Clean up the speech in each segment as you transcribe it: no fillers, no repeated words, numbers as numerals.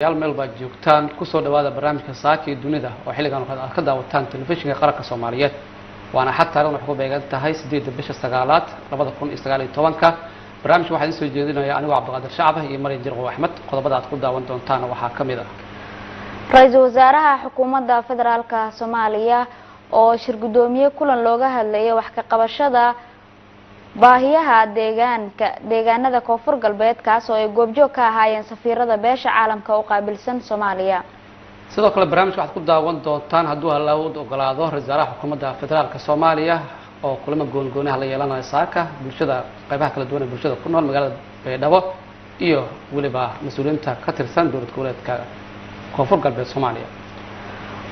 yaal meel baad joogtaan ku soo dhawaada barnaamijka saaka ee dunida oo xilligan aad ka daawataan telefishinka qaranka Soomaaliyeed waana xad taariikhdu waxay ku beegan tahay 8 bisha 9aad 2019 barnaamijka waxaan soo jeedinayaa anigu Cabdiqaadir Shacab iyo Marin Jirqo Axmed qodobada aad ku daawan doontaan waxaa kamid ah Ra'iisul Wasaaraha Xukuumadda Federaalka Soomaaliya oo shir gudoomiye kulan looga hadlayay wax ka qabashada baahiyaha deegaanada koonfur galbeed kaas oo ay goobjoog ka ahaayeen safiirada beesha caalamka oo qaabilsan Soomaaliya sidoo kale barnaamijka waxaad ku daawan doontaan hadduu Allah u ogolaado Ra'iisul Wasaaraha Xukuumadda Federaalka Soomaaliya oo kulamo goon-goonaha la yeelanayo saaka bulshada qaybaha kala duwan ee bulshada ku nool magaalada Baydhabo iyo waliba mas'uuliyiinta ka tirsan dowlad goboleedka koonfur galbeed Soomaaliya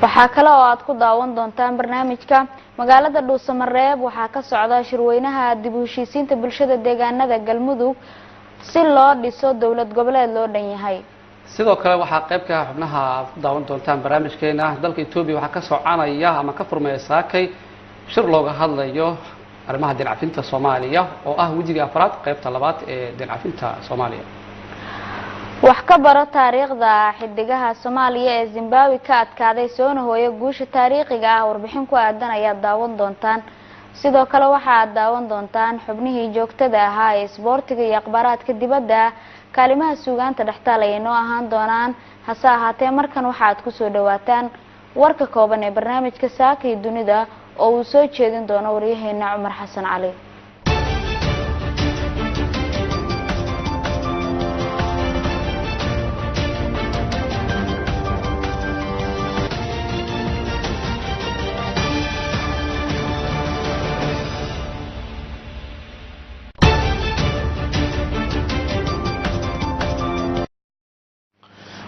waxaa kale oo aad ku daawan doontaan barnaamijka magaalada Dhuusamareeb waxaa ka socda shirweynaha dib u heshiisiinta bulshada deegaanada Galmudug si loo dhiso dowlad goboleed loo dhan yahay sidoo kale waxaa qayb ka ah xubnaha aad ku daawan doontaan barnaamijkeena dalka Itoobiya waxaa ka soconaya ama ka furmaya saakay shir looga hadlayo arrimaha dinacafinta Soomaaliya oo ah wajiga afraad qaybta labaad ee dinacafinta Soomaaliya wax ka baro taariikhda xidigaha Soomaaliya ee Zimbabwe ka adkaaday soo hooyo guusha taariikhiga ah warbixin ku aadan ayaa daawan doontaan sidoo kale waxa daawan doontaan xubnihii joogtada ahaa ee isboortiga iyo akhbaaraadka dibadda kaalimaha suugaanta dhaxtaalay noo ahaan doonaan hase ahaatee markan waxaad ku soo dhawaataan warka kooban ee barnaamijka saaka ee dunida oo uu soo jeedin doono wariyaheena Cumar Xasan Cali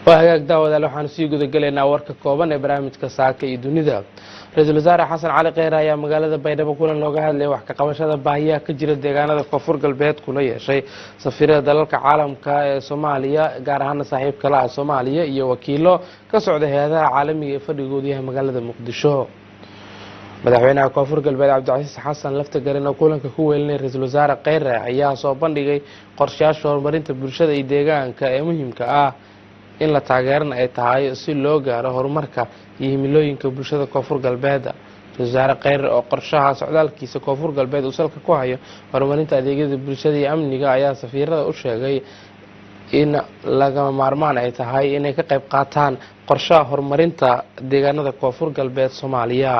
وهاجاك داود waxaan sii guda galeynaa warka kooban ee barnaamijka saaka iyo dunida Ra'iisul Wasaare Xasan Cali Kheyr ayaa magaalada Baydhabo kulan looga hadlayay wax ka qabashada baahiyaha ka jira deegaanada koonfur galbeed kula yeeshay safiirada dalalka caalamka ee Soomaaliya gaar ahaan saaxiibka la ah Soomaaliya iyo wakiilo ka socda hay'adaha caalamiga ee fadhigooda yahay magaalada Muqdisho madaxweynaha koonfur galbeed Cabdicasiis Xasan Laftagareen oo kulanka ku weelinay Ra'iisul Wasaare Kheyr ayaa soo bandhigay qorshayaasha horumarinta bulshada iyo deegaanka ee muhiimka ah in la taageerana ay tahay si loo gaaro horumarka iyo himilooyinka bulshada koonfur galbeed wasaare Kheyr oo qorshaha socdaalkiisa koonfur galbeed uu salka ku hayo horumarinta adeegyada bulshada iyo amniga ayaa safiirada u sheegay in laga maarmaan ay tahay inay ka qayb qaataan qorshaha horumarinta deegaanada koonfur galbeed Soomaaliya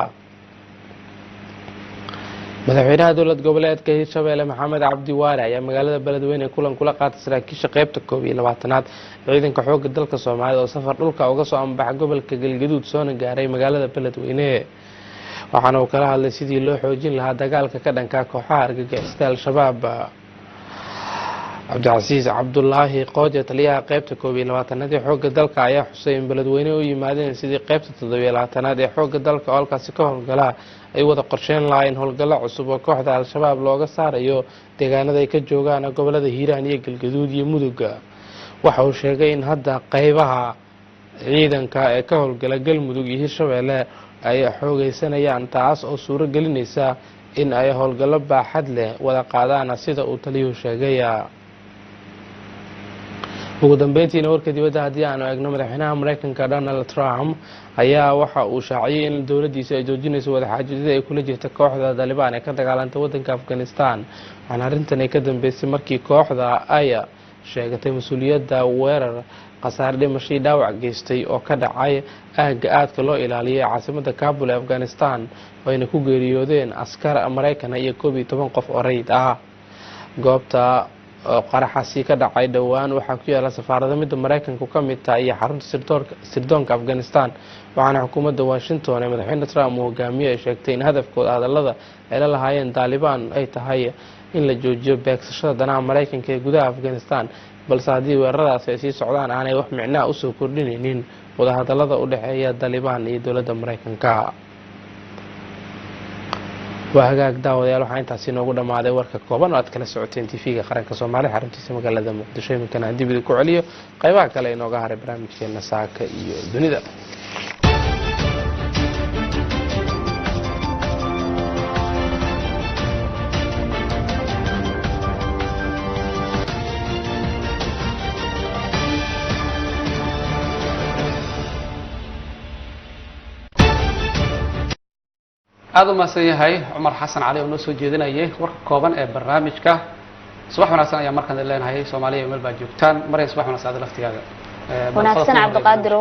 madaxweynaha dowlad goboleedka Hirshabelle Maxamed Cabdi Waare ayaa magaalada Beledweyne kulan kula qaatay saraakiisha qaybta 12aad ciidanka xoogga dalka Soomaaliya oo safar dhulka uga soo ambax gobolka Galgaduud soo gaaray magaalada Beledweyne waxaana uu kala hadlay sidii loo xoojin lahaa dagaalka ka dhanka kooxaha argagixisada al-shabaab Cabdicasiis Cabdullaahi Qooje taliyaha qaybta 12aad ee xoogga dalka ayaa xusay in Beledweyne u yimaadeen sidii qaybta 17aad ee xoogga dalka oo halkaasi ka howlgala ay wada qorsheyn lahayn howlgalo cusub oo kooxda al-shabaab looga saarayo deegaanada ay ka joogaan gobolada Hiiraan iyo Galgaduud iyo Mudug waxa uu sheegay in hadda qaybaha ciidanka ee ka howlgala Galmudug iyo Hirshabelle ay xoogeysanayaan taas oo suuro gelinaysa in ay howlgalo baaxad leh wada qaadaan sida uu taliyuhu sheegay ugu dambeyntiina warka dibadda haddii aanu eegno madaxweynaha Mareykanka Donald Trump ayaa waxa uu shaaciyay in dowladdiisa ay joojinayso wadaxaajoodida ay kula jirta kooxda Taliban ee ka dagaalanta waddanka Afghanistan waxaana arrintan ay ka dambeysay markii kooxda ay sheegatay mas'uuliyadda weerar qasaar dhimasho dhaawac geystay oo ka dhacay aagga aadka loo ilaaliyay caasimadda Kabul ee Afghanistan oo ay ku geeriyoodeen askar Mareykan iyo 12 qof oo rayid ah goobta qaraxaasi ka dhacay dhawaan waxa ku yaala safaarada midda Mareykanka ka mid tahay iyo xarunta sirdoonka Afghanistan waxaana xukuumadda Washington ee madaxweyne Trump uu hogaamiyay sheegtay in hadafkooda hadallada ay la lahaayeen Taliban ay tahay in la joojiyo beegsashada danaha Mareykanka ee gudaha Afghanistan balse haddii weeraradaas ay sii socdaan aanay wax micno u soo kordhinaynin wada hadallada u dhaxeeya Taliban iyo dowladda Mareykanka وهاجاك داود يا لوحين تاسين وجود ما هذا ورك كوبان وأتكلم سعودين تفيق قرن كسومالي حرمتي سمك الله مقدشة من كان عندي بدك عليه قيبا كلا إنه جاهر برامج كنا ساك الدنيا aad u mahadsan yahay Cumar Xasan Cali oo noo soo jeedinayay warka kooban ee barnaamijka subax wanaagsan ayaa markaan leenahay Soomaaliya meel baa joogtaan maray subax wanaagsan laftigaada wanaagsan Cabdiqaadir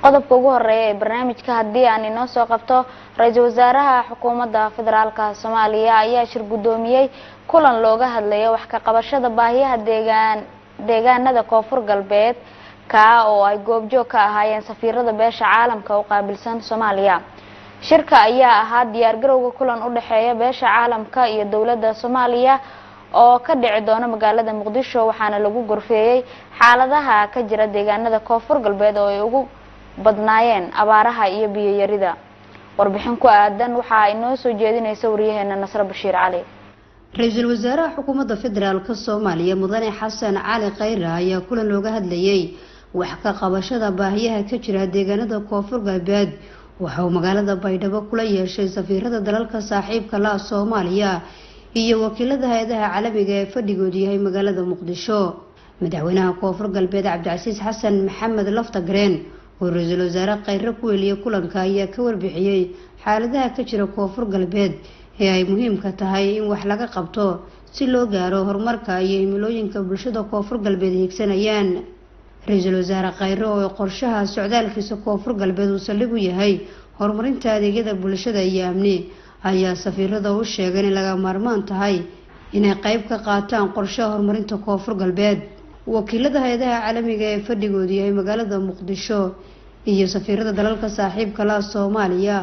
qodobka ugu horeeya ee barnaamijka haddii aan inoo soo qabto ra'iisul wasaaraha xukuumadda federaalka Soomaaliya ayaa shir gudoomiyay kulan looga hadlayo wax ka qabashada baahiyaha deegaanada koonfur galbeed ka oo ay goobjoog ka ahaayeen safiirada beesha caalamka u qaabilsan Soomaaliya shirka ayaa ahaa diyaar garowga kulan u dhaxeeya beesha caalamka iyo dawladda Soomaaliya oo ka dhici doona magaalada Muqdisho waxaana lagu gorfeeyay xaaladaha ka jira deegaanada koonfur galbeed oo ay ugu badnaayeen abaaraha iyo biyo yarida warbixin ku aadan waxa ay noo soo jeedinaysaa wariyaheena Nasra Bashiir Cali ra'iisul wasaaraha xukuumadda federaalka Soomaaliya mudane Xasan Cali Khayre ayaa kulan looga hadlayay wax ka qabashada baahiyaha ka jira deegaanada koonfur galbeed waxa uu magaalada Baydhabo kula yeeshay safiirada dalalka saaxiibka la Soomaaliya iyo wakiilada hay'adaha caalamiga ee fadhigoodu yahay magaalada Muqdisho madaxweynaha koonfur galbeed Cabdicasiis Xasan Maxamed Laftagreen oo ra'iisul wasaare Khayre ku weliyay kulanka ayaa ka warbixiyay xaaladaha ka jira koonfur galbeed ee ay muhiimka tahay in wax laga qabto si loo gaaro horumarka iyo himilooyinka bulshada koonfur galbeed higsanayaan ra'iisul wasaare Khayre oo qorshaha socdaalkiisa koonfur galbeed uu saldhig u yahay horumarinta adeegyada bulshada iyo amni ayaa safiirada u sheegay in laga maarmaan tahay inay qayb ka qaataan qorshaha horumarinta koonfur galbeed wakiilada hay'adaha caalamiga ee fadhigoodu yahay magaalada Muqdisho iyo safiirada dalalka saaxiibka la Soomaaliya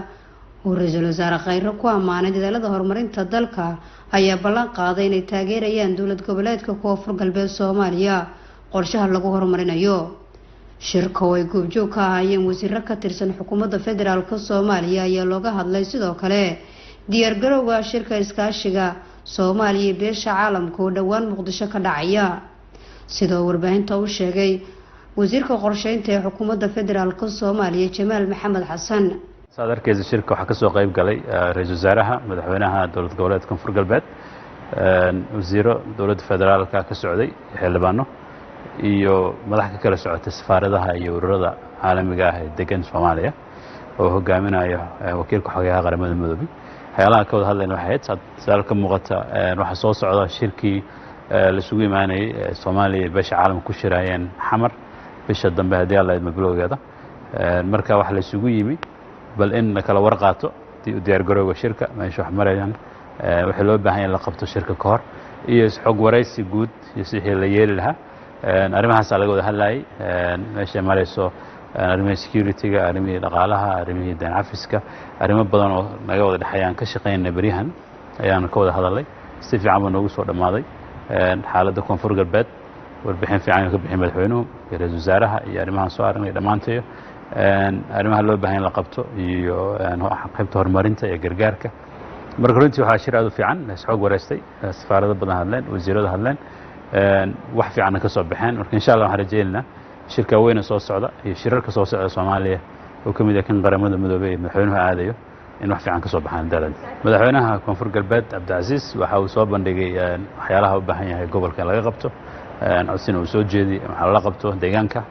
oo ra'iisul wasaare Khayre ku amaanay dadaalada horumarinta dalka ayaa ballan qaaday inay taageerayaan dawlad goboleedka koonfur galbeed Soomaaliya qorshaha lagu horumarinayo shirka oo ay goobjoog ka ahaayeen wasiirro ka tirsan xukuumadda federaalka Soomaaliya ayaa looga hadlay sidoo kale diyaar garowga shirka iskaashiga Soomaaliya iyo beesha caalamka oo dhawaan Muqdisho ka dhacaya sidoo warbaahinta uu sheegay wasiirka qorsheynta ee xukuumadda federaalka Soomaaliya Jamaal Maxamed Xasan sadarkeeda shirka waxa ka soo qayb galay ra'iisul wasaaraha madaxweynaha dawlad goboleedka koonfur galbeed wasiiro dawladda federaalka ka socday xildhibaano iyo madax ka kala socotay safaaradaha iyo ururada caalamiga ah ee degan Soomaaliya oo hogaaminaya wakiilka xogayaha qaramada midoobay hay'adaha ka wada hadlayna waxay ahayd sida ka muuqata waxa soo socda shirkii la isugu imaanay Soomaaliya beesha caalamka ku shirayeen xamar bisha dambe hadii alla idma bilowgeeda marka wax la isugu yimi bal in kala warqaato diyaar garowga shirka meesha wax marayaan waxa loo baahan yahay la qabto shirka ka hor iyo xog waraysi guud iyo sidii la yeeli lahaa arrimahaas laga wada hadlayay meesha marayso arrimaha security-ga arrimaha dhaqaalaha arrimaha daan cafiska arrimo badan oo naga wada dhaxayaan ka shaqeynay bariyahan ayaan ka wada hadalay si fiican baa noogu soo dhamaaday xaaladda koonfur galbeed warbixin fiican ka bixin madaxweynuhu iyo ra'iisul wasaaraha iyo arrimaha soo aragnay dhamaanteeyo arrimaha loo baahan la qabto iyo qaybta horumarinta iyo gargaarka marka runtii waxa shir aad u fiican xog wareystay safaarada badan hadleen wasiirada hadleen wax fiican ka soo baxeen marka insha Allah waxaan rajaynaynaa shirka weyn soo socda iyo shirarka soo socda Soomaaliya oo kamid ah kan qaramada midoobay madaxweynuhu aadayo in wax fiican ka soo baxaan dalad madaxweynaha koonfur galbeed Cabdicasiis waxa uu soo bandhigay waxyaalaha u baahan yahay gobolka laga qabto codsin uu soo jeediyay waxa la qabto deegaanka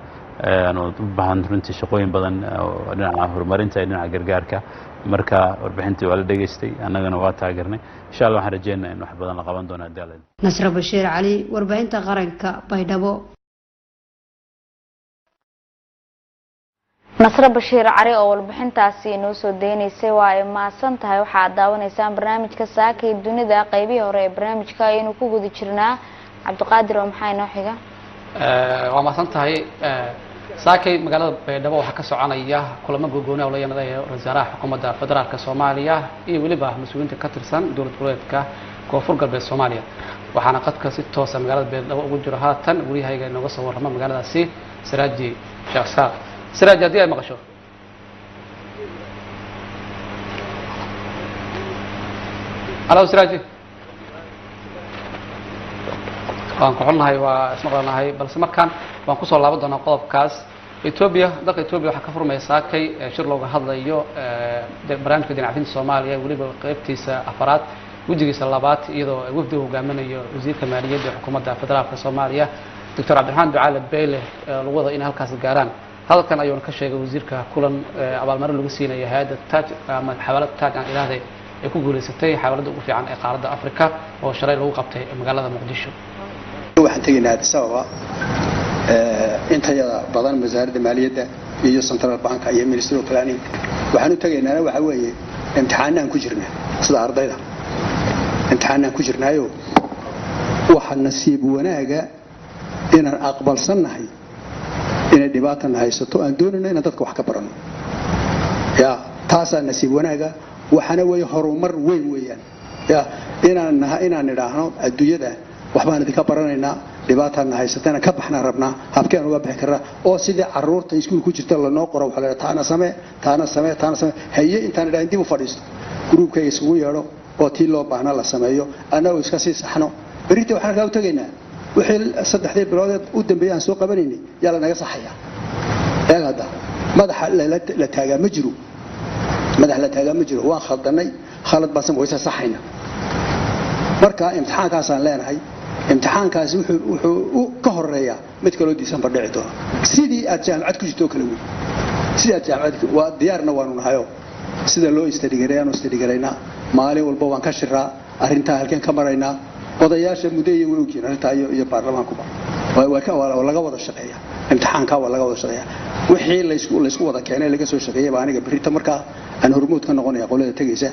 oo u baahan runtii shaqooyin badan oo dhinaca horumarinta iyo dhinaca gargaarka marka warbixintii waa la dhageystay annagana waa taageernay insha Allah waxaan rajaynaynaa in wax badan la qaban doono dalad Nasra Bashiir Cali warbaahinta qaranka Baydhabo Nasra Bashiir Cali oo warbixintaasi inoo soo deenaysay waa ay maasan tahay waxa aad daawanaysaa barnaamijka saaka ee dunida qaybihii hore ee barnaamijka aynu ku guda jirnaa Cabdiqaadir oo maxay noo xiga waa maasan tahay saakay magaalada Baydhabo waxa ka soconaya kulamo gogoon oo la yeelanayo wasaaraha xukuumadda federaalka Soomaaliya iyo waliba mas'uuliyiinta ka tirsan dawlad goboleedka koonfur galbeed Soomaaliya waxaana qadka si toos ah magaalada Baydhabo ugu jiro haatan wariyahayga inooga soo warrama magaaladaasi Siraaji Sheekh Siraaji hadii ay maqasho Hello Siraaji waan ku xulnahay waa ismaqlanahay balse markaan waan ku soo laaban doonaa qodobkaas Ethiopia dalka Ethiopia waxa ka furmaysaa kay shir looga hadlayo barnaamijka dinacafinta Soomaaliya waliba qaybtiisa afaraad wajigiisa labaad iyadoo wafdi hogaaminayo wasiirka maaliyadda xukuumadda federaalka Soomaaliya Dr. Cabdiraxmaan Ducaale Beyle lagu wada in halkaas gaaraan hadalkan ayuuna ka sheegay wasiirka kulan abaalmarin lagu siinaya hay'adda taaj ama xawaalada taaj aan ilaahay ay ku guuleysatay xawaalada ugu fiican ee qaaradda Afrika oo shalay lagu qabtay magaalada Muqdisho. waxaan tegaynaa Addis Ababa inta badan wasaaradda maaliyadda iyo Central Bank iyo Ministry of Planning waxaan u tagaynaa waxa weeye imtixaanaan ku jirnaa sida ardayda imtixaanaan ku jirnaayo waxa nasiib wanaaga inaan aqbalsanahay inay dhibaatana haysato aan doonayno inaan dadka wax ka barano ya taasa nasiib wanaaga waxana way horumar weyn weeyaan ya inaan idhaahno adduunyada waxbaan idinka baranaynaa dhibaatana haysatana ka baxna rabnaa habkeen uga bixi karnaa oo sidii caruurta iskuul ku jirta la noo qoro waxa la taana samee haye intaan idhaan dib u fadhiisto groupkayga isugu yeedho oo tii loo baahna la sameeyo anagoo iska sii saxno berita waxaan ka u tagaynaa wixii 3 bilood u dambeeyay aan soo qabanayni yaa la naga saxaya hada madaxa la taagaa ma jiro waan khaldanay khalad baasan waysa saxayna marka imtixaankaas aan leenahay imtixaankaas wuxuu ka horeeyaa mid kale oo December dhici doono sidii aad jaamacad ku jirto kala weyn sidii aad jaamacad waa diyaarna waanu nahayo sida loo istadigareeyna maalin walba waan ka shiraa arinta halkeen ka maraynaa odayaasha mudeeyay way ogyihiin arinta iyo baarlamaankuba waa laga wada shaqeeyaa imtixaanka waa laga wada shaqeeyaa wixii la isku wada keenay laga soo shaqeeyay baa aniga berita marka aan hormuud ka noqonayaa qolada tagaysa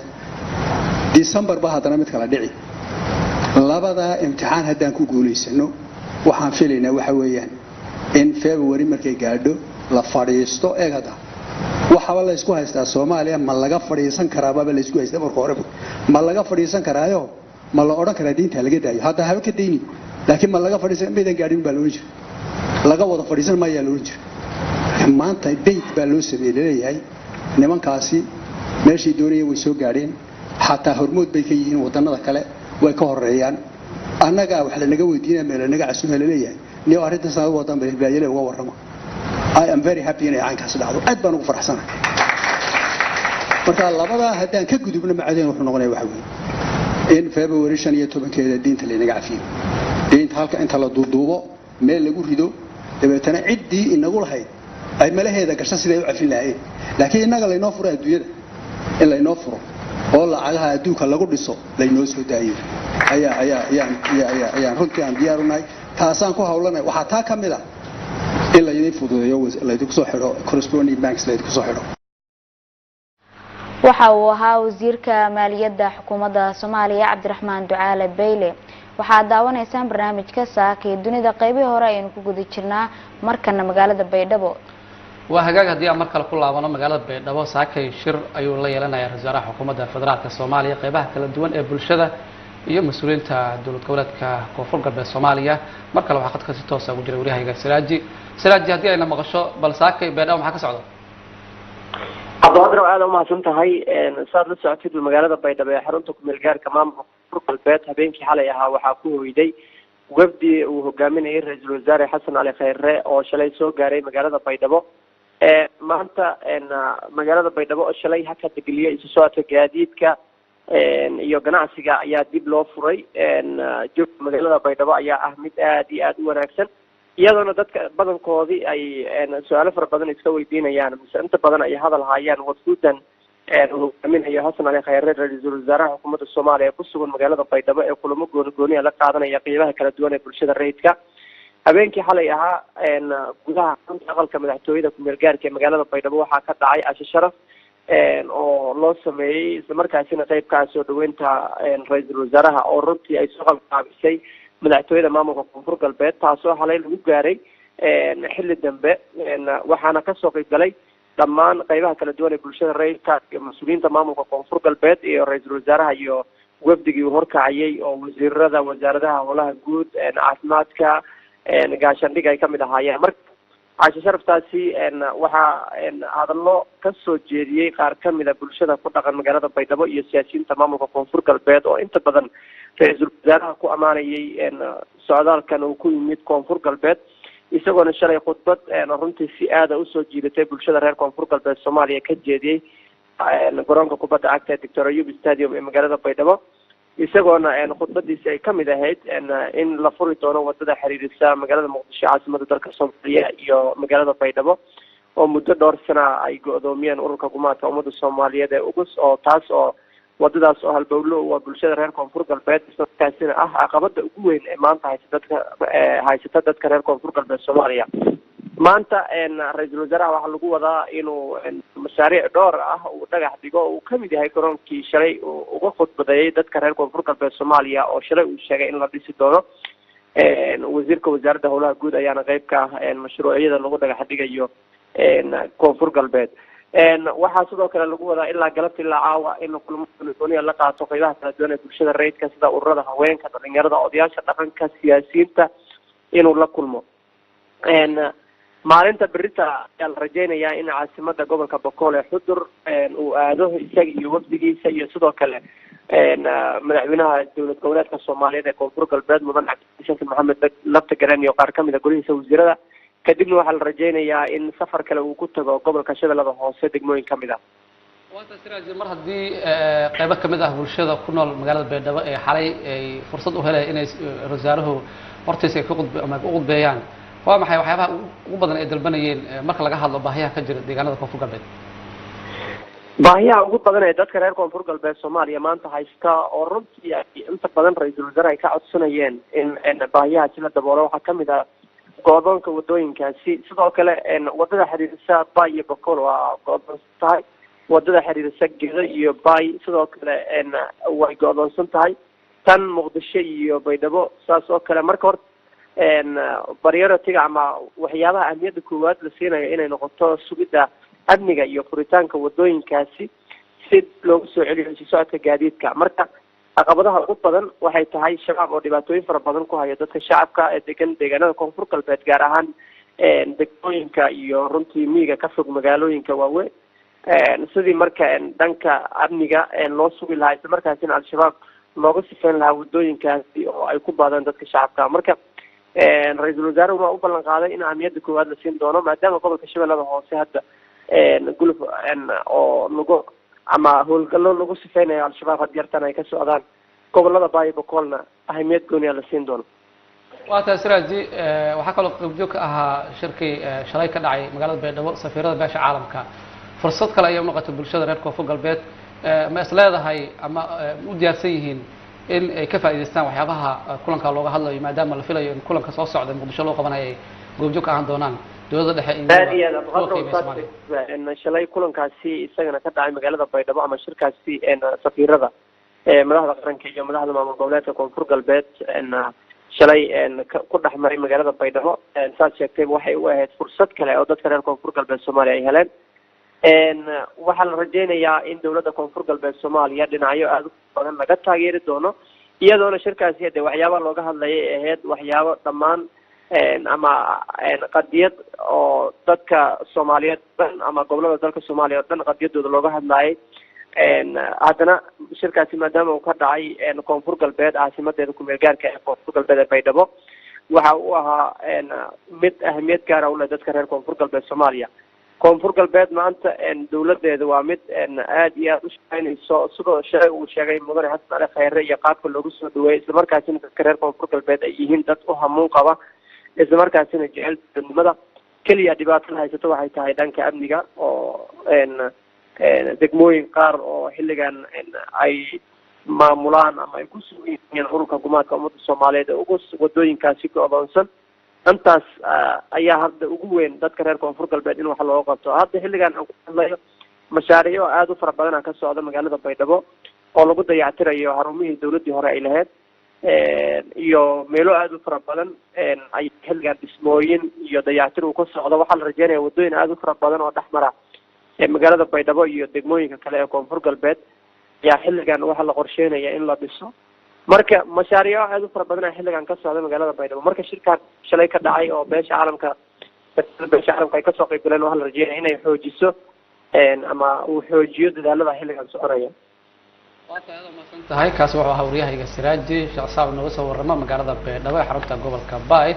December ba hadana mid kala dhici labada imtixaan haddaan ku guuleysano waxaan filaynaa waxa weeyaan in February markay gaadho la fadhiisto eegada waxa la isku haystaa Soomaaliya ma laga fadhiisan karaa baba la isku haystaa marka hore ma laga fadhiisan karaayo ma la oran karaa diinta laga daayo hadda haba ka deeyni laakiin ma laga fadhiisan meedan gaadhin baa loo jiro laga wada fadhiisan ma yaa loo jiro maanta date baa loo sameeyay nimankaasi meeshii doonayay way soo gaadheen xataa hormood bay ka yihiin wadanada kale way ka horeeyaan annaga wax la naga weydiinaa meel naga casuum leeyahay niyo arinta sanad wadan bay baayile uga warramo I am very happy inay aankaas dhacdo aad baan ugu faraxsanahay marka labada haddaan ka gudubno macadeen wuxuu noqonayaa waxa weeye in February 15 diinta la naga cafiyo diinta halka inta la duuduubo meel lagu rido dabeetana ciddii inagu lahayd ay malaheeda gasho sidii ay u cafin lahaayeen laakiin inaga laynoo furo adduunyada in laynoo furo oo lacagaha adduunka lagu dhiso laynoo soo daayo ayaan runtii aan diyaar u nahay taasaan ku hawlanay waxa taa ka mid ah in la idin fududeeyo la idinku soo xidho corresponding banks la idinku soo xidho waxa uu ahaa wasiirka maaliyadda xukuumadda Soomaaliya Cabdiraxmaan Ducaale Beyle waxaa daawanaysaan barnaamijka saaka ee dunida qaybihii hore aynu ku guda jirnaa markana magaalada Baydhabo waa hagaag haddii aan mar kale ku laabano magaalada Baydhabo saakay shir ayuu la yeelanayaa wasaaraha xukuumadda federaalka Soomaaliya qaybaha kala duwan ee bulshada iyo mas'uuliyiinta dowlad goboleedka Koonfur Galbeed Soomaaliya mar kale waxa qadka si toos ah ugu jira wariyahayga Siraaji haddii ayna maqasho bal saakay Baydhabo maxaa ka socda Abdulqaadir aad u mahadsan tahay saad la socotid magaalada Baydhabo ee xarunta ku meel gaarka maamulka Koonfur Galbeed habeenkii xalay ahaa waxaa ku hoyday wafdi uu hogaaminayay ra'iisul wasaare Xasan Ali Khayre oo shalay soo gaaray magaalada Baydhabo maanta magaalada Baydhabo oo shalay haka degliyay isu socodka gaadiidka iyo ganacsiga ayaa dib loo furay joogta magaalada Baydhabo ayaa ah mid aad iyo aad u wanaagsan iyadoona dadka badankoodii ay su'aalo fara badan iska weydiinayaan mise inta badan ay hadal hayaan wafdudan hogaaminayo Xasan Ali Khayre ra'iisul wasaaraha xukuumadda Soomaaliya ku sugan magaalada Baydhabo ee kulamo gooni la qaadanaya qeybaha kala duwan ee bulshada rayidka habeenkii xalay ahaa gudaha xarunta aqalka madaxtooyada ku meel gaarka ee magaalada Baydhabo waxaa ka dhacay casho sharaf oo loo sameeyay isla markaasina qaybka soo dhaweynta ra'iisul wasaaraha oo runtii ay soo qalqaabisay madaxtooyada maamulka Koonfur Galbeed taasoo xalay lagu gaaray xilli dambe waxaana ka soo qayb galay dhammaan qaybaha kala duwan ee bulshada rayidka iyo mas'uuliyiinta maamulka Koonfur Galbeed iyo ra'iisul wasaaraha iyo wafdigii uu horkacayay oo wasiirada wasaaradaha howlaha guud caafimaadka gaashaandhig ay kamid ahaayeen marka casho sharaftaasi waxaa hadallo ka soo jeediyey qaar kamid a bulshada ku dhaqan magaalada Baydhabo iyo siyaasiyiinta maamulka Koonfur Galbeed oo inta badan ra'iisul wasaaraha ku amaanayay socdaalkan uu ku yimid Koonfur Galbeed isagoona shalay khudbad runtii si aad ah u soo jiidatay bulshada reer Koonfur Galbeed Soomaaliya ka jeediyay garoonka kubadda cagta ee Dr. Ayub Stadium ee magaalada Baydhabo isagoona khudbadiisa ay kamid ahayd in la furi doono wadada xiriirisa magaalada Muqdisho caasimadda dalka Soomaaliya iyo magaalada Baydhabo oo muddo dhowr sana ay go-doomiyeen ururka gumaadka ummadda soomaaliyeed ee ugus oo taas oo wadadaas oo halbowlo waa bulshada reer koonfur galbeed islamarkaasina ah caqabada ugu weyn ee maanta haysata dadka reer koonfur galbeed soomaaliya. maanta ra-iisul wasaaraha waxaa lagu wadaa inuu mashaariic dhowr ah uu dhagax dhigo uu kamid yahay garoonkii shalay uga khudbadeeyay dadka reer koonfur galbeed soomaaliya oo shalay uu sheegay in la dhisi doono. wasiirka wasaaradda howlaha guud ayaana qeyb ka ah mashruucyada lagu dhagax dhigayo koonfur galbeed. waxaa sidoo kale lagu wadaa ilaa galabta ilaa caawa in kulamo gooniya la qaato qeybaha kala duwan ee bulshada rayidka sida ururada haweenka, dhalinyarada, odayaasha dhaqanka, siyaasiyiinta inuu la kulmo. maalinta berita ayaa la rajeynayaa in caasimada gobolka Boqol ee Xudur uu aado isaga iyo wafdigiisa iyo sidoo kale madaxweynaha dowlad goboleedka Soomaaliyeed ee koonfur galbeed mudan Cabdi Maxamed Lafta Garan iyo qaar kamid ah golihiisa wasiirada. kadibna waxaa la rajeynayaa in safar kale uu ku tago gobolka Shabeellada Hoose degmooyin kamid ah. waata siraaj mar haddii qaybo kamid ah bulshada ku nool magaalada Baydhabo ee xalay ay fursad u heleen inay wasaaruhu hortiisa ka qudbeeyaan waa maxay waxyaabaha ugu badan ay dalbanayeen marka laga hadlo baahiyaha ka jira deegaanada koonfur galbeed? baahiyaha ugu badan ee dadka reer koonfur galbeed Soomaaliya maanta haysta oo runtii inta badan ra-iisul wasaare ay ka codsanayeen in baahiyahaasi la daboolo waxaa kamid ah go'doonka wadooyinkaasi. sidoo kale wadada xiriirisa Bay iyo Boqol waa go'doonsan tahay, wadada xiriirisa Gedo iyo Bay sidoo kale way go'doonsan tahay, tan Muqdisho iyo Baydhabo saas oo kale. marka hore baryeeratiga ama waxyaabaha ahmiyadda koowaad la siinayo inay noqoto sugidda amniga iyo furitaanka wadooyinkaasi si loogu soo celiyo socodka gaadiidka. marka caqabadaha ugu badan waxay tahay shabaab oo dhibaatooyin fara badan ku haya dadka shacabka ee degan deegaanada koonfur galbeed gaar ahaan degmooyinka iyo runtii miyiga ka fog magaalooyinka waaweyn. sidii marka dhanka amniga loo sugi lahaa isla markaasina al-shabaab looga sifeyn lahaa wadooyinkaasi oo ay ku baadaan dadka shacabka. marka ra-iisul wasaaruhu waa u ballan qaaday in ahmiyadda koowaad la siin doono maadaama gobolka Shabeellada Hoose hadda guluf oo lagu ama howlgallo lagu sifeynayo al-shabaab had yartan ay ka socdaan gobolada Bay Boqolna ahmiyad gooniya la siin doono. waata siraaji waxaa kaloo qaybjoog ka ahaa shirkii shalay ka dhacay magaalada Baydhabo safiirada beesha caalamka. fursad kale ayay u noqotay bulshada reer koonfur galbeed ma is leedahay ama u diyaarsan yihiin in ay ka faa'iideystaan waxyaabaha kulanka looga hadlayo maadaama la filayo in kulanka soo socda Muqdisho loo qabanayo ay goobjoog ka ahaan doonaan dowladda dhexe iyo shalay kulankaasi isagana ka dhacay magaalada Baydhabo ama shirkaasi safiirada madaxda qaranka iyo madaxda maamul goboleedka koonfur galbeed shalay ku dhex maray magaalada Baydhabo saas sheegtay waxay u ahayd fursad kale oo dadka reer koonfur galbeed Soomaaliya ay heleen. waxaa la rajeynayaa in dowladda koonfur galbeed Soomaaliya dhinacyo aad u badan laga taageeri doono iyadoona shirkaasi hadee waxyaaba looga hadlayay ahayd waxyaabo dhammaan ama qadiyad oo dadka Soomaaliyeed dhan ama gobolada dalka Soomaaliya oo dhan qadiyadooda looga hadlayay. haddana shirkaasi maadaama uu ka dhacay koonfur galbeed caasimadeeda ku meel gaarka ee koonfur galbeed ee Baydhabo waxa uu ahaa mid ahmiyad gaar ah u leh dadka reer koonfur galbeed Soomaaliya. koonfur galbeed maanta dowladeeda waa mid aad iyo aad u shaqeynayso sidoo shalay uu sheegay mudane Xasan Ali Khayre iyo qaabka loogu soo dhaweeyay isla markaasina dadka reer koonfur galbeed ay yihiin dad u hamuun qaba isla markaasina jecel dowladnimada. keliya dhibaatada haysato waxay tahay dhanka amniga oo degmooyin qaar oo xilligan ay maamulaan ama ay ku sugan yihiin ururka gumaadka ummadda Soomaaliyeed ee ugu wadooyinkaasi go'doonsan. intaas ayaa hadda ugu weyn dadka reer koonfur galbeed in wax looga qabto. hadda xilligan aan ku hadlayo mashaariic aad u fara badan ka socda magaalada Baydhabo oo lagu dayactirayo xarumihii dowladdii hore ay lahayd iyo meelo aad u fara badan ay xilligan dhismooyin iyo dayactir uu ka socdo. waxaa la rajeynayaa wadooyin aad u fara badan oo dhex mara magaalada Baydhabo iyo degmooyinka kale ee koonfur galbeed ayaa xilligan waxaa la qorsheynaya in la dhiso. marka mashaariic aad u fara badan xilligan ka socda magaalada Baydhabo. marka shirkan shalay ka dhacay oo beesha caalamka ay ka soo qayb galeen waxaa la rajeynayaa inay xoojiso ama uu xoojiyo dadaalada xilligan soconaya. tahay kaas wuxuu ahaa waryahayga Siraaji Sheekh Saab nooga soo warrama magaalada Baydhabo ee xarunta gobolka Bay.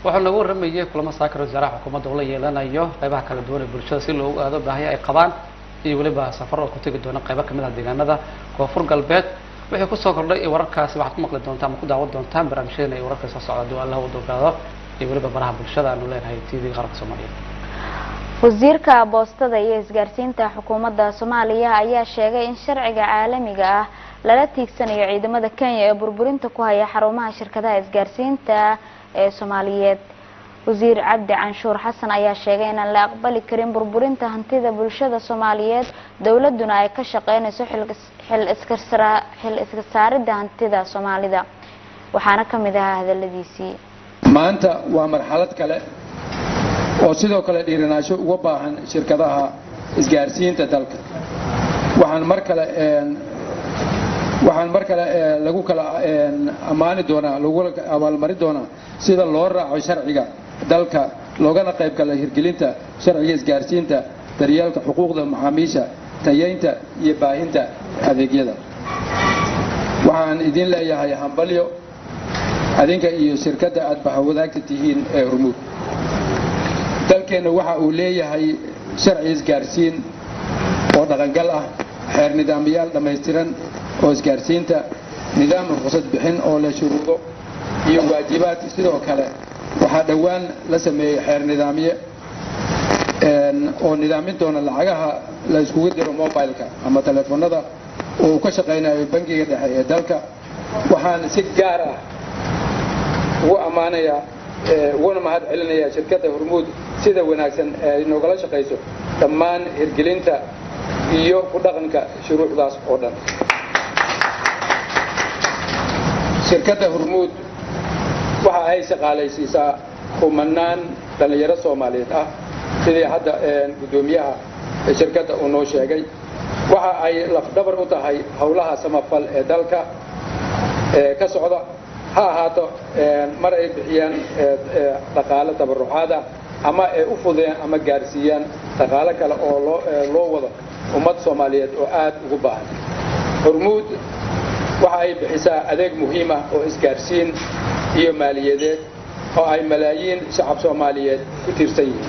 wuxuu nagu warramayay kulamo saakar wasaaraha xukuumadda uu la yeelanayo qaybaha kala duwan ee bulshada si loogu aado baahiyaha ay qabaan iyo waliba safar oo ku tagi doona qaybo kamid ah deegaanada koonfur galbeed. wixii ku soo kordhay wararkaasi waxaad ku maqli doontaan ama ku daawan doontaan barnaamijyadeena iyo wararka soo socda doo Allah u doogaado iyo waliba baraha bulshada aanu leenahay TV qaranka Soomaaliyeed. wasiirka boostada iyo isgaarsiinta xukuumadda Soomaaliya ayaa sheegay in sharciga caalamiga ah lala tiigsanayo ciidamada Kenya ee burburinta ku haya xarumaha shirkadaha isgaarsiinta ee Soomaaliyeed. wasiir Cabdi Canshuur Xasan ayaa sheegay in aan la aqbali karin burburinta hantida bulshada Soomaaliyeed, dawladuna ay ka shaqeynayso xil iska saaridda hantida Soomaalida. waxaana ka mid ahaa hadaladiisii. maanta waa marxalad kale oo sidoo kale dhiiranaasho uga baahan shirkadaha isgaarsiinta dalka. waxaan mar kale lagu kala ammaani doonaa lagu abaalmarin doonaa sida loo raaco sharciga dalka loogana qayb gala hirgelinta sharciga isgaarsiinta, daryeelka xuquuqda macaamiisha, tayeynta iyo baahinta adeegyada. waxaan idin leeyahay hambalyo adinka iyo shirkadda aad bahawadaagta tihiin ee Hormuud. dalkeena waxa uu leeyahay sharci isgaarsiin oo dhaqangal ah, xeer nidaamyaal dhammaystiran oo isgaarsiinta, nidaam ruqsad bixin oo la shuruudo iyo waajibaad. sidoo kale waxaa dhowaan la sameeyay xeer nidaamye oo nidaamin doona lacagaha la iskugu diro mobilka ama telefoonada oo ka shaqeynayo bangiga dhexe ee dalka. waxaan si gaar ah ugu ammaanayaa uguna mahad celinayaa shirkadda Hormuud sida wanaagsan ay noogala shaqeyso dhammaan hirgelinta iyo ku dhaqanka shuruucdaas oo dhan. shirkadda Hormuud waxa ay shaqaalaysiisaa kumanaan dhalinyaro Soomaaliyeed ah sidii hadda gudoomiyaha shirkadda uu noo sheegay. waxa ay lafdhabar u tahay howlaha samafal ee dalka ka socda, ha ahaato mar ay bixiyaan dhaqaale tabarucaad ah ama ay u fududeen ama gaarsiiyaan dhaqaale kale oo loo wado ummad Soomaaliyeed oo aad ugu baahan. Hormuud waxa ay bixisaa adeeg muhiim ah oo isgaarsiin iyo maaliyadeed oo ay malaayiin shacab Soomaaliyeed ku tiirsan yihiin.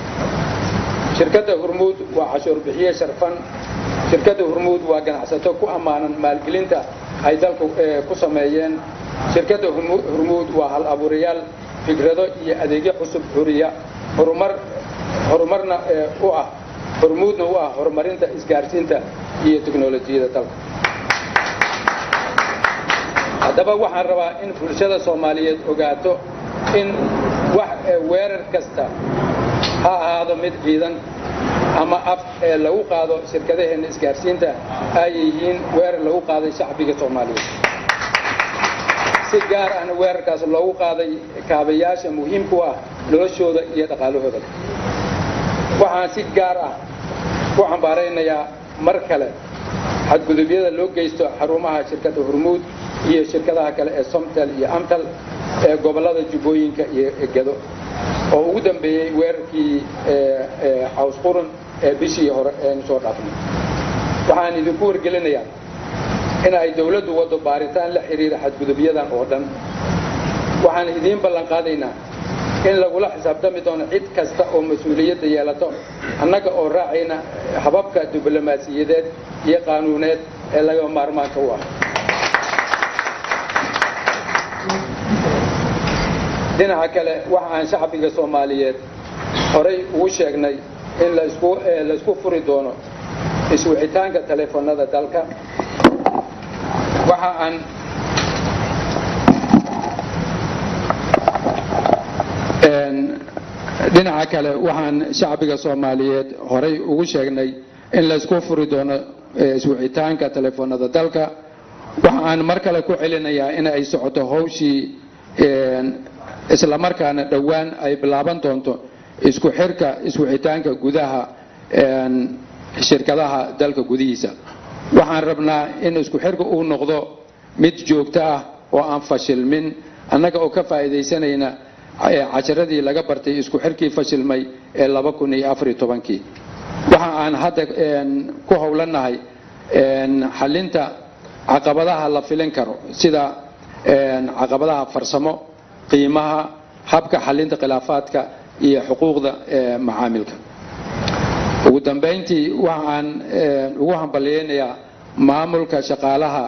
shirkadda Hormuud waa cashuur bixiye sharfan. shirkadda Hormuud waa ganacsato ku ammaanan maalgelinta ay dalku ku sameeyeen. shirkadda Hormuud waa hal abuurayaal fikrado iyo adeegyo cusub xuriya horumarna u ah Hormuudna u ah horumarinta isgaarsiinta iyo tiknoolajiyada dalka. haddaba waxaan rabaa in bulshada Soomaaliyeed ogaato in weerar kasta ha ahaado mid ciidan ama af lagu qaado shirkadaheena isgaarsiinta ay yihiin weerar lagu qaaday shacbiga Soomaaliyeed. si gaar ahna weerarkaas loogu qaaday kaabayaasha muhiimka u ah noloshooda iyo dhaqaalahooda. waxaan si gaar ah ku cambaaraynayaa mar kale xadgudubyada loo geysto xarumaha shirkadda Hormuud iyo shirkadaha kale ee Somtel iyo Amtel ee gobolada Jubbooyinka iyo Gedo oo ugu dambeeyay weerarkii Caws Qurun ee bishii hore ee soo dhaafnay. waxaan idinku wargelinayaa in ay dawladdu wado baaritaan la xiriira xadgudubyadan oo dhan. waxaan idiin ballan qaadaynaa in lagula xisaabtami doono cid kasta oo mas'uuliyadda yeelato, annaga oo raacayna hababka diblomaasiyadeed iyo qaanuuneed ee laga maarmaanka u ah. dhinaca kale waxaan shacbiga Soomaaliyeed horey ugu sheegnay in la isku furi doono iswicitaanka telefoonada dalka. waxaan dhinaca kale waxaan shacbiga Soomaaliyeed horey ugu sheegnay in la isku furi doono iswicitaanka telefoonada dalka. waxaan mar kale ku celinayaa in ay socoto hawshii isla markaana dhowaan ay bilaaban doonto isku xirka iswicitaanka gudaha shirkadaha dalka gudihiisa. waxaan rabnaa in isku xirka uu noqdo mid joogto ah oo aan fashilmin, annaga oo ka faa'iidaysanayna casharadii laga bartay isku xirkii fashilmay ee 2014. waxa aan hadda ku howlanahay xalinta caqabadaha la filin karo sida caqabadaha farsamo, qiimaha, habka xalinta khilaafaadka iyo xuquuqda macaamilka. ugu dambeyntii waxaan ugu hambalyeeynaa maamulka shaqaalaha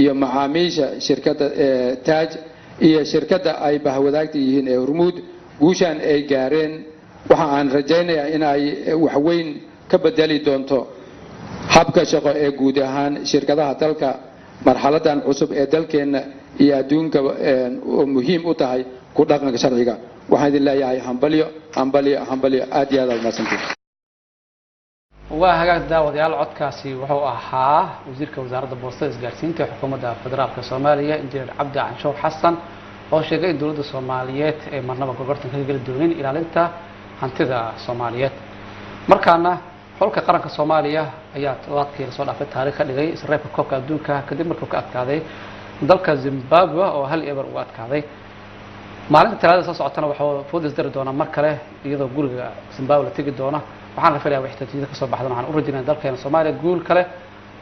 iyo macaamiisha shirkadda Taaj iyo shirkadda ay bahwadaagta yihiin ee Hormuud guushan ay gaareen waxa aan rajaynayaa in ay wax weyn ka bedeli doonto habka shaqo ee guud ahaan shirkadaha dalka marxaladan cusub ee dalkeena iyo adduunka oo muhiim u tahay ku dhaqanka sharciga. waxaan idin leeyahay hambalyo hambalyo hambalyo aad iyo aad u mahadsantihiin. waa hagaag daawadayaal codkaasi wuxuu ahaa wasiirka wasaaradda boostada isgaarsiinta ee xukuumadda federaalka Soomaaliya injineer Cabdi Canshuur Xasan oo sheegay in dowladda Soomaaliyeed ay marnaba gorgortan ka gali doonin ilaalinta hantida Soomaaliyeed. markaana xulka qaranka Soomaaliya ayaa todobaadkii soo dhaafay taariikh ka dhigay isreebka koobka adduunka kadib markuu ka adkaaday dalka Zimbabwe oo 1-0 u adkaaday. maalinta talaada soo socotana waxaa foodis dari doona mar kale iyadoo guriga Zimbabwe la tagi doona. waxaan la filayaa wixii natiijada ka soo baxdan waxaan u rajaynayaa dalkeena Soomaaliya guul kale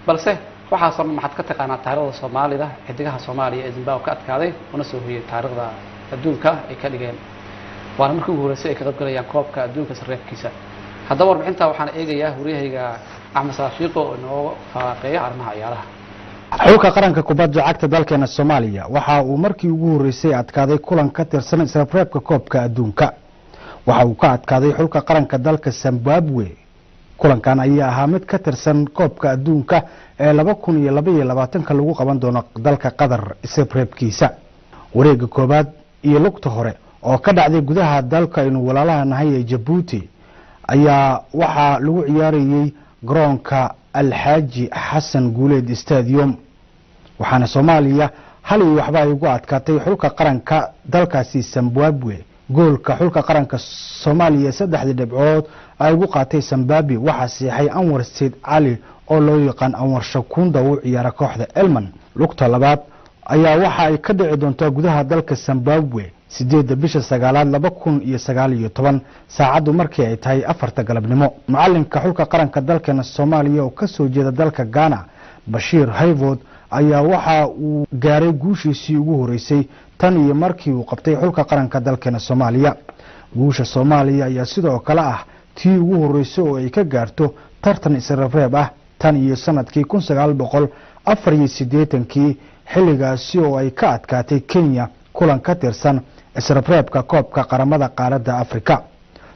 balse waxaa soo maxad ka taqaanaa taariikhda Soomaalida xidigaha Soomaaliya ee Zimbabwe ka adkaaday una soo hoyay taariikhda adduunka ay ka dhigeen waana markii ugu horeysay ay ka qayb galayaan koobka adduunka sareebkiisa. haddaba warbixinta waxaan eegayaa wariyahayga Axmed Saafiiqo oo inoo faaqeeya arrimaha ciyaaraha. xulka qaranka kubadda cagta dalkeena Soomaaliya waxa uu markii ugu horeysay adkaaday kulan ka tirsan isreebka koobka adduunka. waxa uu ka adkaaday xulka qaranka dalka Zimbabwe. kulankan ayaa ahaa mid ka tirsan koobka adduunka ee 2022 lagu qaban doono dalka Qatar isreebkiisa. wareegga koobaad iyo lugta hore oo ka dhacday gudaha dalka inuu walaalaha nahay ee Djibouti ayaa waxaa lagu ciyaarayay garoonka Alxaaji Xasan Guuleed Stadium. waxaana Soomaaliya hal iyo waxba ay ugu adkaatay xulka qaranka dalkaasi Zimbabwe. goolka xulka qaranka Soomaaliya 3 dhibcood ay ugu qaatay Zimbabwe waxaa siixay Anwar Said Ali oo loo yaqaan Anwar Shakunda oo ciyaara kooxda Elman. lugta labaad ayaa waxa ay ka dhici doontaa gudaha dalka Zimbabwe 8 bisha 9 2019 saacadu markii ay tahay 4 galabnimo. macalinka xulka qaranka dalkeena Soomaaliya oo ka soo jeeda dalka Ghana Bashir Haywood ayaa waxa uu gaaray guushiisii ugu horeysay tan iyo markii uu qabtay xulka qaranka dalkeena Soomaaliya. guusha Soomaaliya ayaa sidoo kale ah tii ugu horeysay oo ay ka gaarto tartan isreeb ah tan iyo sanadkii 1984 xilligaasi oo ay ka adkaatay Kenya kulan ka tirsan isreebka koobka qaramada qaaradda Afrika.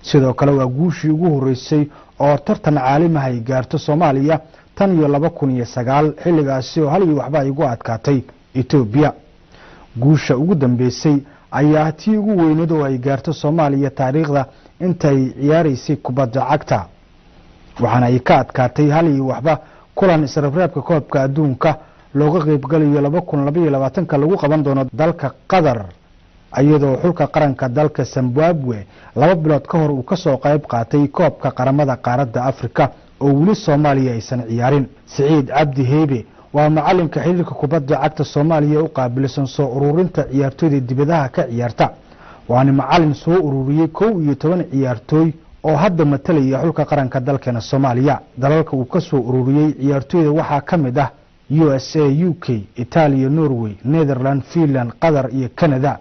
sidoo kale waa guushii ugu horeysay oo tartan caalami ah ay gaarto Soomaaliya tan iyo 2009 xilligaasi oo hal iyo waxba ay ugu adkaatay Ethiopia. guusha ugu dambeysay ayaa tii ugu weyneed oo ay gaarto Soomaaliya taariikhda intay ciyaaraysay kubadda cagta waxaana ay ka adkaatay hal iyo waxba kulan isreebka koobka adduunka looga qayb galayo 2022 lagu qaban doono dalka Qatar iyadoo xulka qaranka dalka Zimbabwe 2 bilood ka hor uu ka soo qayb qaatay koobka qaramada qaaradda Afrika oo wali Soomaaliya aysan ciyaarin. Saciid Cabdi Heebe waa macalinka xiriirka kubadda cagta Soomaaliya u qaabilsan soo ururinta ciyaartooyda dibadaha ka ciyaarta. waana macalin soo ururiyay 11 ciyaartooy oo hadda matalaya xulka qaranka dalkeena Soomaaliya. dalalka uu ka soo ururiyay ciyaartooyda waxaa ka mid ah USA, UK, Italia, Norway, Netherlands, Finland, Qatar iyo Canada.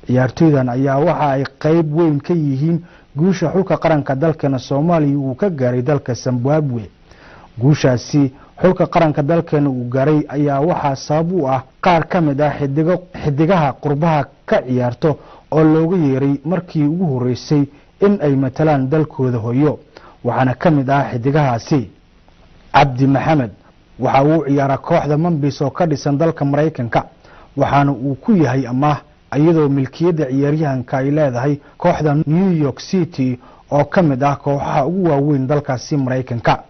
ciyaartooydan ayaa waxa ay qayb weyn ka yihiin guusha xulka qaranka dalkeena Soomaaliya uu ka gaaray dalka Zimbabwe. guushaasi xulka qaranka dalkeena uu gaaray ayaa waxaa sabab u ah qaar ka mid ah xidigaha qurbaha ka ciyaarto oo looga yeeray markii ugu horeysay in ay matalaan dalkooda hooyo. waxaana ka mid ah xidigahaasi Cabdi Maxamed waxa uu ciyaaraa kooxda Memphis oo ka dhisan dalka Mareykanka waxaana uu ku yahay amaah iyadoo milkiyada ciyaaryahanka ay leedahay kooxda New York City oo ka mid ah kooxaha ugu waaweyn dalkaasi Mareykanka.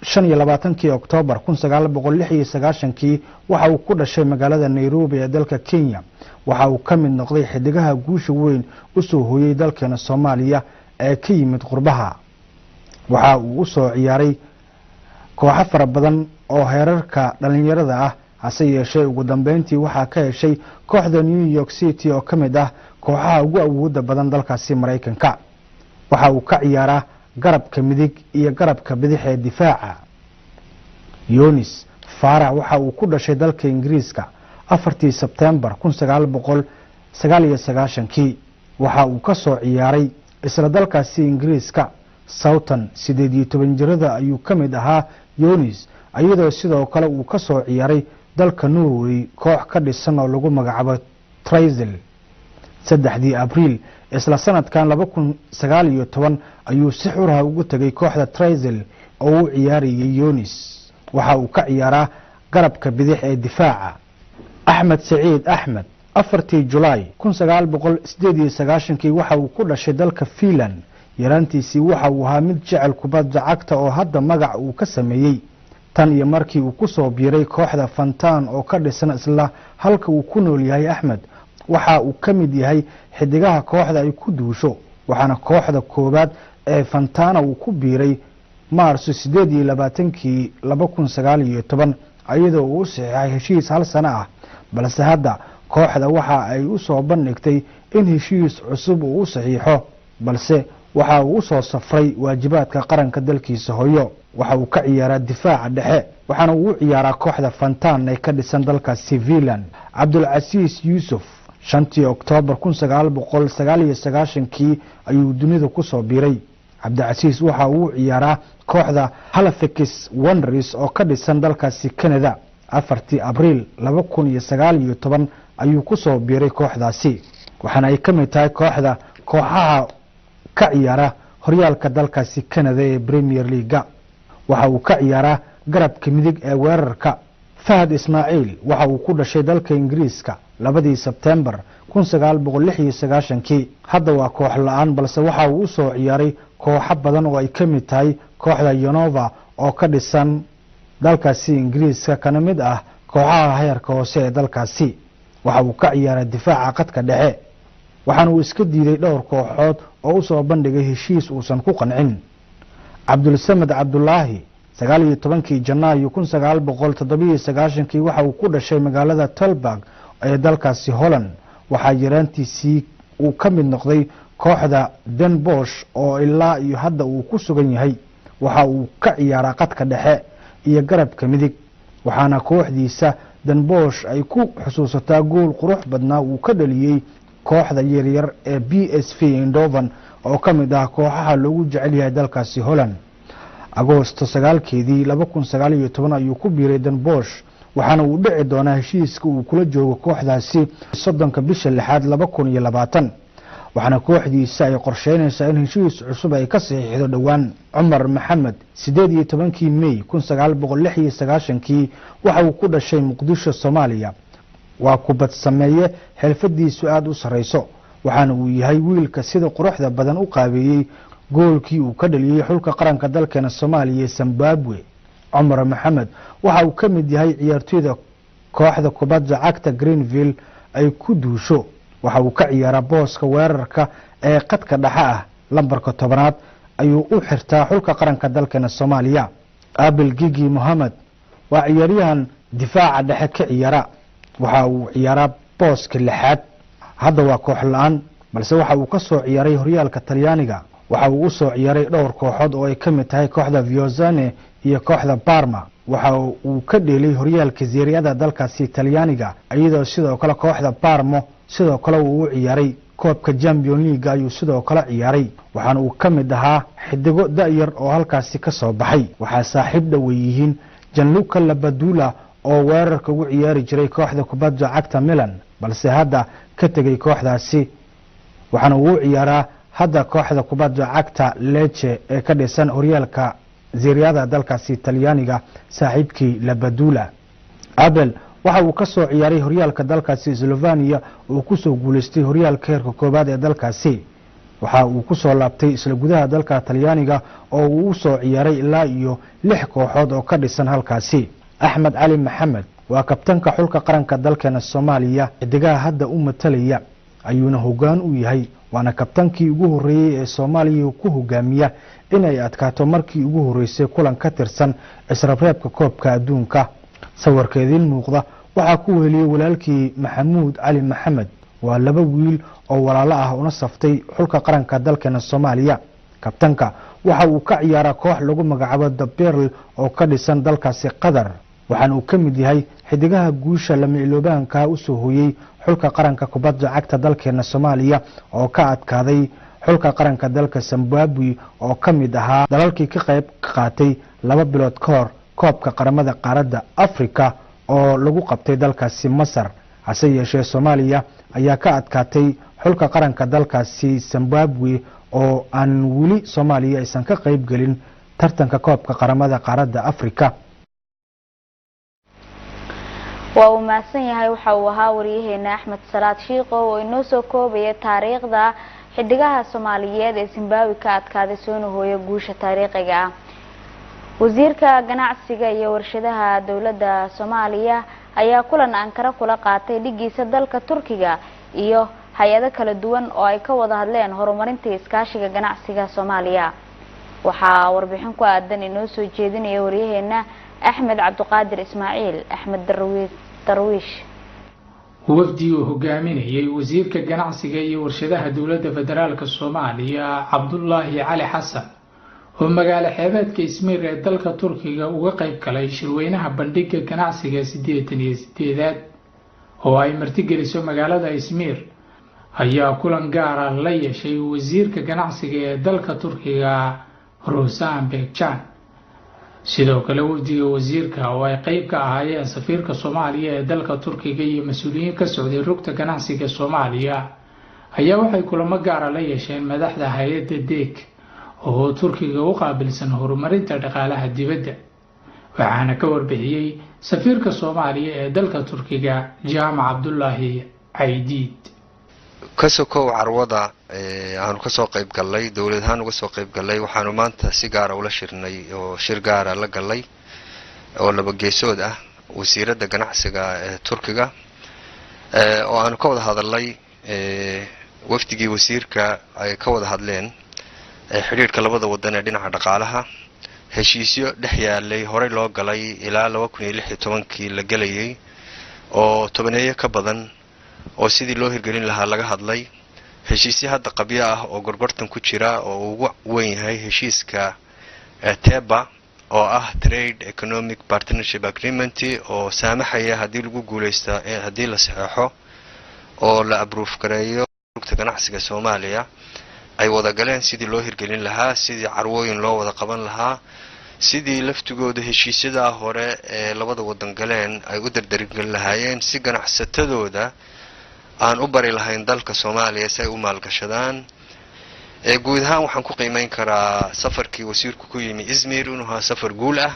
25 Oktoobar 1996 waxa uu ku dhashay magaalada Nairobi ee dalka Kenya. waxa uu ka mid noqday xidigaha guusha weyn u soo hooyay dalkeena Soomaaliya ee ka yimid qurbaha. waxa uu u soo ciyaaray kooxo fara badan oo heerarka dhalinyarada ah hase yeeshee ugu dambeyntii waxaa ka heshay kooxda New York City oo ka mid ah kooxaha ugu awoodda badan dalkaasi Mareykanka. waxa uu ka ciyaaraa garabka midig iyo garabka bidix ee difaaca. Yunis Farah waxa uu ku dhashay dalka Ingiriiska 4 Sebtembar 1999 waxa uu ka soo ciyaaray isla dalkaasi Ingiriiska. Southampton 18 jirada ayuu ka mid ahaa Yunis iyadoo sidoo kale uu ka soo ciyaaray dalka Norway koox ka dhisan oo lagu magacaabo Trysil. 3 abriil isla sanadkan 2019 ayuu si xuraha ugu tagay kooxda Trezel oo u ciyaarayay Yunis. waxa uu ka ciyaaraa garabka bidix ee difaaca. Axmed Saciid Axmed 4 July 1998 waxa uu ku dhashay dalka Finland. yaraantiisii waxa uu ahaa mid jecel kubadda cagta oo hadda magac uu ka sameeyay tan iyo markii uu ku soo biiray kooxda Fantan oo ka dhisan isla halka uu ku nool yahay. Axmed waxa uu ka mid yahay xidigaha kooxda ay ku duusho, waxaana kooxda koobaad ee Fantana uu ku biiray Maarso 28 2019 iyadoo uu saxiixay heshiis hal sano ah, balse hadda kooxda waxa ay u soo bandhigtay in heshiis cusub uu saxiixo, balse waxa uu soo safray waajibaadka qaranka dalkiisa hooyo. waxa uu ka ciyaaraa difaaca dhexe, waxaana uu ciyaaraa kooxda Fantan ee ka dhisan dalka Finland. Cabdulcasiis Yuusuf 5 Oktoobar 1999 ayuu dunida ku soo biiray. Cabdulcasiis waxa uu ciyaaraa kooxda Halifax Wanderers oo ka dhisan dalkaasi Canada. 4 Abriil 2019 ayuu ku soo biiray kooxdaasi, waxaana ay ka mid tahay kooxaha ka ciyaara horyaalka dalkaasi Canada ee Premier League. waxa uu ka ciyaaraa garabka midig ee weerarka. Fahad Ismaaciil waxa uu ku dhashay dalka Ingiriiska 2 Sebtembar 1996. hadda waa koox la'aan, balse waxa uu soo ciyaaray kooxo badan oo ay ka mid tahay kooxda Yonova oo ka dhisan dalkaasi Ingiriiska kana mid ah kooxaha heerka hoose ee dalkaasi. waxa uu ka ciyaaraa difaaca qadka dhexe, waxaana uu iska diiday dhowr kooxood oo u soo bandhigay heshiis uusan ku qancin. Cabdulsamad Cabdulaahi 19 Janaayo 1997 waxa uu ku dhashay magaalada Tilburg ee dalkaasi Holland. waxaa yaraantiisii uu ka mid noqday kooxda Den Bosch oo ilaa iyo hadda uu ku sugan yahay. waxa uu ka ciyaaraa qadka dhexe iyo garabka midig, waxaana kooxdiisa Den Bosch ay ku xusuusataa gool qurux badnaa uu ka dhaliyay kooxda yaryar ee PSV Eindhoven oo ka mid ah kooxaha loogu jecel yahay dalkaasi Holland. Agoosto 9 2019 ayuu ku biiray Den Bosch, waxaana uu dhici doonaa heshiiska uu kula joogo kooxdaasi 30 bisha 6 2020. waxaana kooxdiisa ay qorsheynaysaa in heshiis cusub ay ka saxiixdo dhowaan. Cumar Maxamed 18 May 1996 waxa uu ku dhashay Muqdisho, Soomaaliya. waa kubad sameeye xirfadiisu aad u sareyso, waxaana uu yahay wiilka sida quruxda badan u qaabeeyay goolkii uu ka dhaliyay xulka qaranka dalkeena Soomaaliya ee Zimbabwe. Cumar Maxamed waxa uu ka mid yahay ciyaartoyda kooxda kubadda cagta Greenville ay ku duusho. waxa uu ka ciyaaraa booska weerarka ee qadka dhexe ah. lambarka 10 ayuu u xirtaa xulka qaranka dalkeena Soomaaliya. Abel Gigi Mohamed waa ciyaaryahan difaaca dhexe ka ciyaara, waxa uu ciyaaraa booska 6. hadda waa koox la'aan, balse waxa uu ka soo ciyaaray horyaalka Talyaaniga. waxa uu u soo ciyaaray dhowr kooxood oo ay ka mid tahay kooxda Viozane iyo kooxda Parma. waxa uu ka dheelay horyaalka Serie A dalkaasi Talyaaniga, iyadoo sidoo kale kooxda Parma sidoo kale uu u ciyaaray koobka Champions League ayuu sidoo kale ciyaaray, waxaana uu ka mid ahaa xidigo da'yar oo halkaasi ka soo baxay. waxaa saaxiib dhow yihiin Gianluca Lapadula oo weerarka ugu ciyaari jiray kooxda kubadda cagta Milan, balse hadda ka tagay kooxdaasi. waxaana uu ciyaaraa hadda kooxda kubadda cagta Lecce ee ka dhisan horyaalka Serie A dalkaasi Talyaaniga. saaxiibkii Lapadula Abel waxa uu ka soo ciyaaray horyaalka dalkaasi Slovenia oo ku soo guuleystay horyaalka heerka koobaad ee dalkaasi. waxa uu ku soo laabtay isla gudaha dalka Talyaaniga oo uu soo ciyaaray ilaa iyo 6 kooxood oo ka dhisan halkaasi. Axmed Cali Maxamed waa kabtanka xulka qaranka dalkeena Soomaaliya, xidigaha hadda u matalaya ayuuna hoggaan u yahay, waana kabtankii ugu horeeyay ee Soomaaliya ku hogaamiya inay adkaato markii ugu horeysay kulan ka tirsan isreebreebka koobka adduunka. sawirkeedii muuqda waxaa ku weeliyay walaalkii Maxamuud Cali Maxamed. waa 2 wiil oo walaalo ah una saftay xulka qaranka dalkeena Soomaaliya. kabtanka waxa uu ka ciyaaraa koox lagu magacaabo The Pearl oo ka dhisan dalkaasi Qatar, waxaana uu ka mid yahay xidigaha guusha lama iloobaanka u soo hooyay xulka qaranka kubadda cagta dalkeena Soomaaliya oo ka adkaaday xulka qaranka dalka Zimbabwe oo ka mid ahaa dalalkii ka qayb qaatay 2 bilood ka hor koobka qaramada qaaradda Afrika oo lagu qabtay dalkaasi Masar. hase yeeshee Soomaaliya ayaa ka adkaatay xulka qaranka dalkaasi Zimbabwe oo aan weli Soomaaliya aysan ka qayb gelin tartanka koobka qaramada qaaradda Afrika. waa uu mahadsan yahay waxa uu ahaa wariyaheena Axmed Salaad Shiiqo oo inoo soo koobaya taariikhda xidigaha Soomaaliyeed ee Zimbabwe ka adkaaday soona hooyo guusha taariikhiga ah. wasiirka ganacsiga iyo warshadaha dawladda Soomaaliya ayaa kulan Ankara kula qaatay dhigiisa dalka Turkiga iyo hay'ado kala duwan oo ay ka wada hadleen horumarinta iskaashiga ganacsiga Soomaaliya. waxaa warbixin ku aadan inoo soo jeedinaya wariyaheena Axmed Cabduqaadir Ismaaciil Axmed Darwiish. wafdi uu hogaaminayay wasiirka ganacsiga iyo warshadaha dawladda federaalka Soomaaliya Cabdullaahi Cali Xasan oo magaalo xeebeedka Izmir ee dalka Turkiga uga qayb galay shirweynaha bandhigga ganacsiga 88aad oo ay martigeliso magaalada Izmir ayaa kulan gaar ah la yeeshay wasiirka ganacsiga ee dalka Turkiga Rosan Bekcan. sidoo kale wafdiga wasiirka oo ay qayb ka ahaayeen safiirka Soomaaliya ee dalka Turkiga iyo mas'uuliyiin ka socday rugta ganacsiga Soomaaliya ayaa waxay kulamo gaar ah la yeesheen madaxda hay'adda DEEC oo Turkiga u qaabilsan horumarinta dhaqaalaha dibadda. waxaana ka warbixiyay safiirka Soomaaliya ee dalka Turkiga Jaamac Cabdullaahi Caydiid. kasokow carwada aanu ka soo qayb galay dawlad ahaan uga soo qayb galay waxaanu maanta si gaar ah ula shirnay oo shir gaar ah la galay oo laba geesood ah wasiiradda ganacsiga ee Turkiga oo aanu ka wada hadalay wafdigii wasiirka ay ka wada hadleen xiriirka labada wadan ee dhinaca dhaqaalaha heshiisyo dhex yaalay horey loo galay ilaa 2016 la galayay oo tobaneeyo ka badan oo sidii loo hirgelin lahaa laga hadlay heshiisyo hadda qabyo ah oo gorgortan ku jira oo ugu weyn yahay heshiiska TEBA oo ah Trade Economic Partnership Agreement oo saamaxaya haddii lagu guuleysto haddii la saxeexo oo la approve gareeyo rugta ganacsiga Soomaaliya ay wada galeen sidii loo hirgelin lahaa sidii carwooyin loo wada qaban lahaa sidii laftigooda heshiisyada hore ee labada wadan galeen ay u dardargelin lahaayeen si ganacsatadooda aan u bari lahayn dalka Soomaaliya si ay u maalgashadaan. guud ahaan waxaan ku qiimeyn karaa safarkii wasiirku ku yimi Izmir inuu ahaa safar guul ah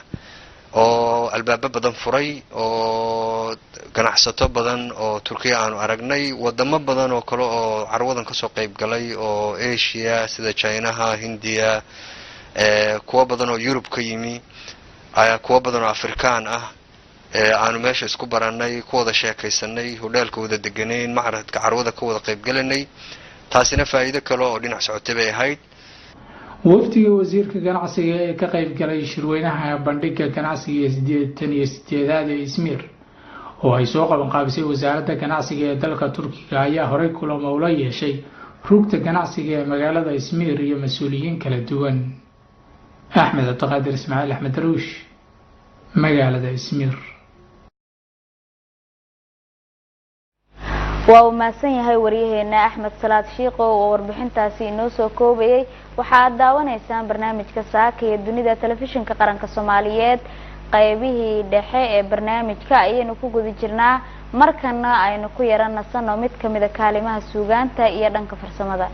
oo albaabo badan furay oo ganacsato badan oo Turkiga aanu aragnay wadamo badan oo kale oo carwadan ka soo qayb galay oo Asia sida China, Hindiya, kuwa badan oo Europe ka yimi, kuwa badan oo Afrikaan ah aanu meesha isku baranay ku wada sheekaysanay hoteelka wada deganeyn macradka carwada ka wada qayb galanay taasina faa'iido kale oo dhinac socotay bay ahayd. wafdiga wasiirka ganacsiga ee ka qayb galay shirweynaha bandhigga ganacsiga 88aad ee Izmir oo ay soo qaban qaabisay wasaaradda ganacsiga ee dalka Turkiga ayaa horey kulamo ula yeeshay rugta ganacsiga ee magaalada Izmir iyo mas'uuliyiin kala duwan. Axmed Cabduqaadir Ismaaciil Axmed Darwiish magaalada Izmir. waa uu mahadsan yahay wariyaheena Axmed Salaad Shiiqo oo warbixintaasi inoo soo koobayay. waxaad daawanaysaan barnaamijka saaka ee dunida telefishinka qaranka Soomaaliyeed qaybihii dhexe ee barnaamijka ayaynu ku guda jirnaa markana aynu ku yaranasano mid kamid ah kaalimaha suugaanta iyo dhanka farsamada.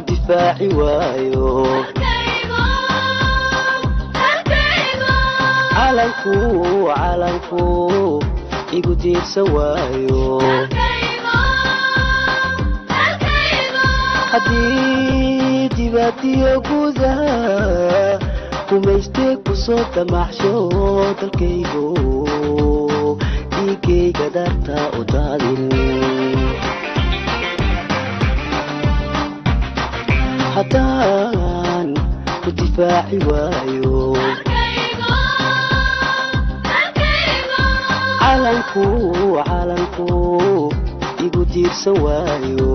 difaaci waayo calanku igu diirsan waayo haddii dibadiyo gudaha kumaystee kusoo damacsho dalkaygo dhiigayga darta u daadin haddaan ku difaaci waayo calanku igu diirsan waayo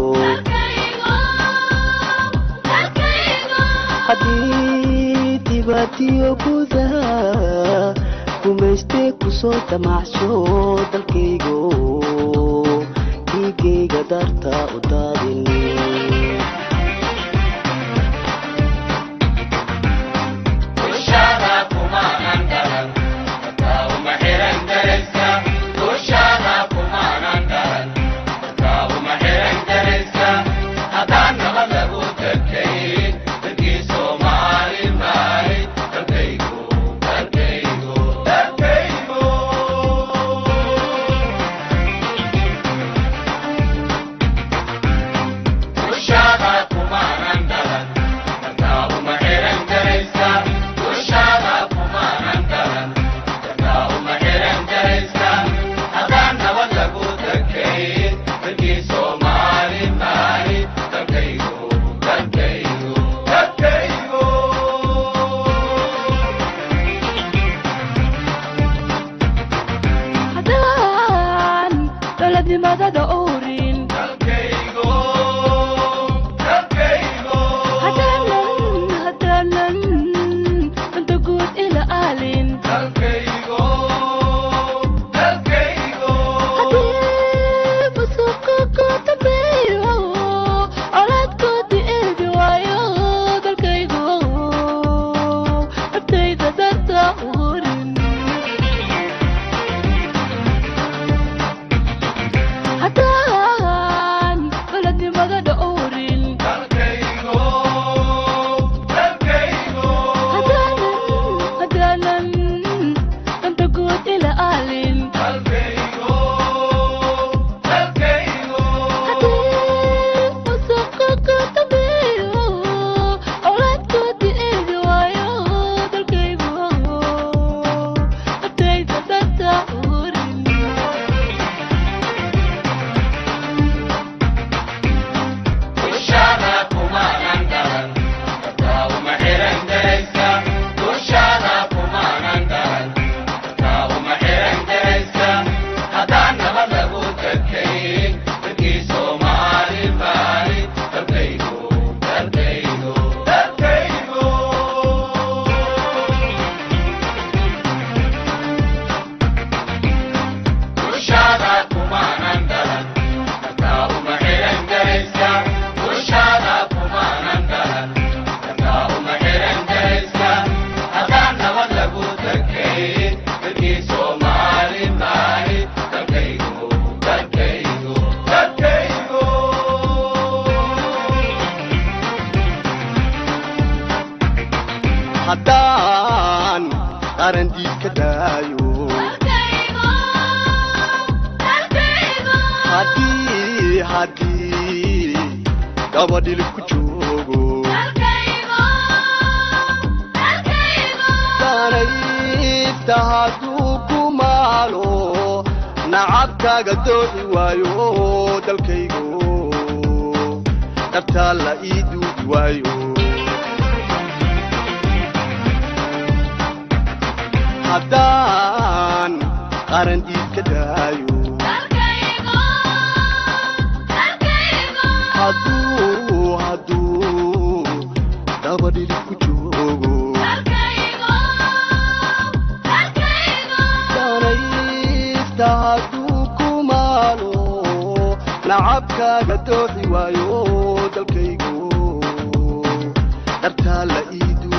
haddii dibadiyo gudaha kumaystee kusoo damacsho dalkaygo dhiigayga darta u daadin nacabkaaga dooxi waayo dalkaygu dartaa la iidu